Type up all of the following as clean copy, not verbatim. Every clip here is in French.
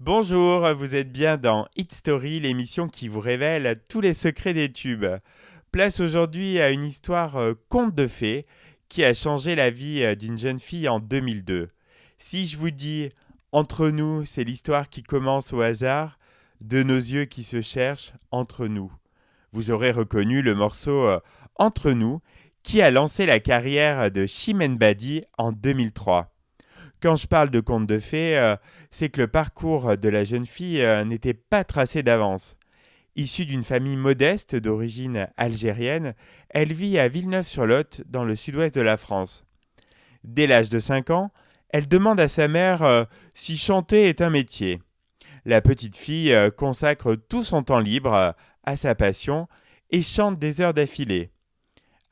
Bonjour, vous êtes bien dans Hit Story, l'émission qui vous révèle tous les secrets des tubes. Place aujourd'hui à une histoire conte de fées qui a changé la vie d'une jeune fille en 2002. Si je vous dis Entre nous, c'est l'histoire qui commence au hasard, de nos yeux qui se cherchent entre nous. Vous aurez reconnu le morceau Entre nous qui a lancé la carrière de Chimène Badi en 2003. Quand je parle de conte de fées, c'est que le parcours de la jeune fille n'était pas tracé d'avance. Issue d'une famille modeste d'origine algérienne, elle vit à Villeneuve-sur-Lot, dans le sud-ouest de la France. Dès l'âge de 5 ans, elle demande à sa mère si chanter est un métier. La petite fille consacre tout son temps libre à sa passion et chante des heures d'affilée.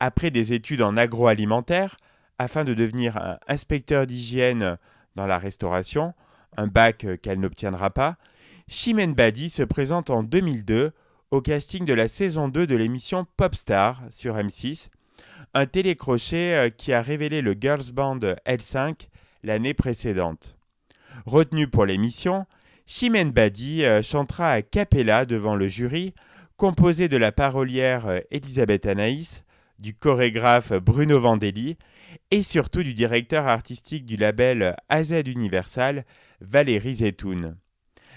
Après des études en agroalimentaire, afin de devenir un inspecteur d'hygiène dans la restauration, un bac qu'elle n'obtiendra pas, Chimène Badi se présente en 2002 au casting de la saison 2 de l'émission Popstar sur M6, un télécrochet qui a révélé le girls band L5 l'année précédente. Retenue pour l'émission, Chimène Badi chantera a cappella devant le jury, composé de la parolière Elisabeth Anaïs, du chorégraphe Bruno Vandelli et surtout du directeur artistique du label AZ Universal, Valérie Zetoun.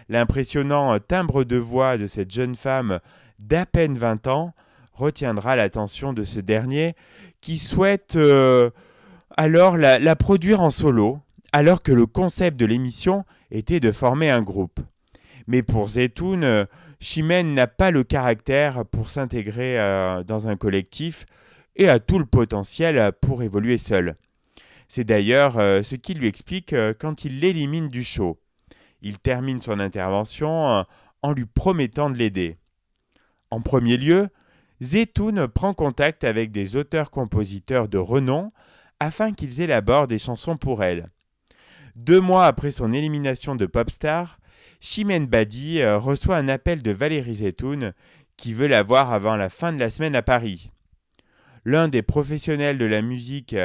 L'impressionnant timbre de voix de cette jeune femme d'à peine 20 ans retiendra l'attention de ce dernier qui souhaite alors la produire en solo, alors que le concept de l'émission était de former un groupe. Mais pour Zetoun, Chimène n'a pas le caractère pour s'intégrer dans un collectif et a tout le potentiel pour évoluer seul. C'est d'ailleurs ce qu'il lui explique quand il l'élimine du show. Il termine son intervention en lui promettant de l'aider. En premier lieu, Zetoun prend contact avec des auteurs-compositeurs de renom afin qu'ils élaborent des chansons pour elle. 2 mois après son élimination de Popstar, Chimène Badi reçoit un appel de Valérie Zetoun qui veut la voir avant la fin de la semaine à Paris. L'un des professionnels de la musique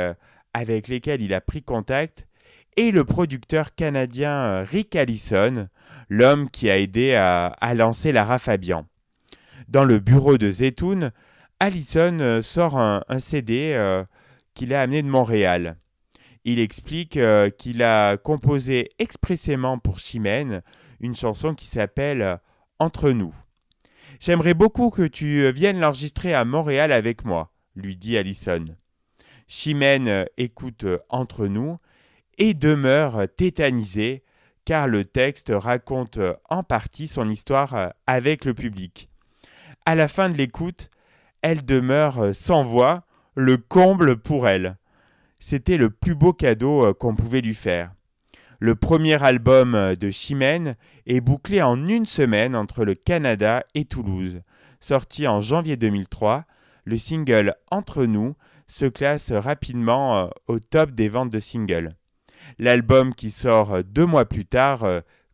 avec lesquels il a pris contact est le producteur canadien Rick Allison, l'homme qui a aidé à lancer Lara Fabian. Dans le bureau de Zetoun, Allison sort un CD qu'il a amené de Montréal. Il explique qu'il a composé expressément pour Chimène une chanson qui s'appelle Entre nous. J'aimerais beaucoup que tu viennes l'enregistrer à Montréal avec moi, lui dit Allison. Chimène écoute Entre nous et demeure tétanisée car le texte raconte en partie son histoire avec le public. À la fin de l'écoute, elle demeure sans voix, le comble pour elle. C'était le plus beau cadeau qu'on pouvait lui faire. Le premier album de Chimène est bouclé en une semaine entre le Canada et Toulouse. Sorti en janvier 2003, le single Entre nous se classe rapidement au top des ventes de singles. L'album qui sort 2 mois plus tard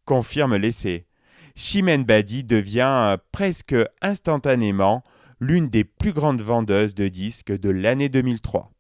confirme l'essai. Chimène Badi devient presque instantanément l'une des plus grandes vendeuses de disques de l'année 2003.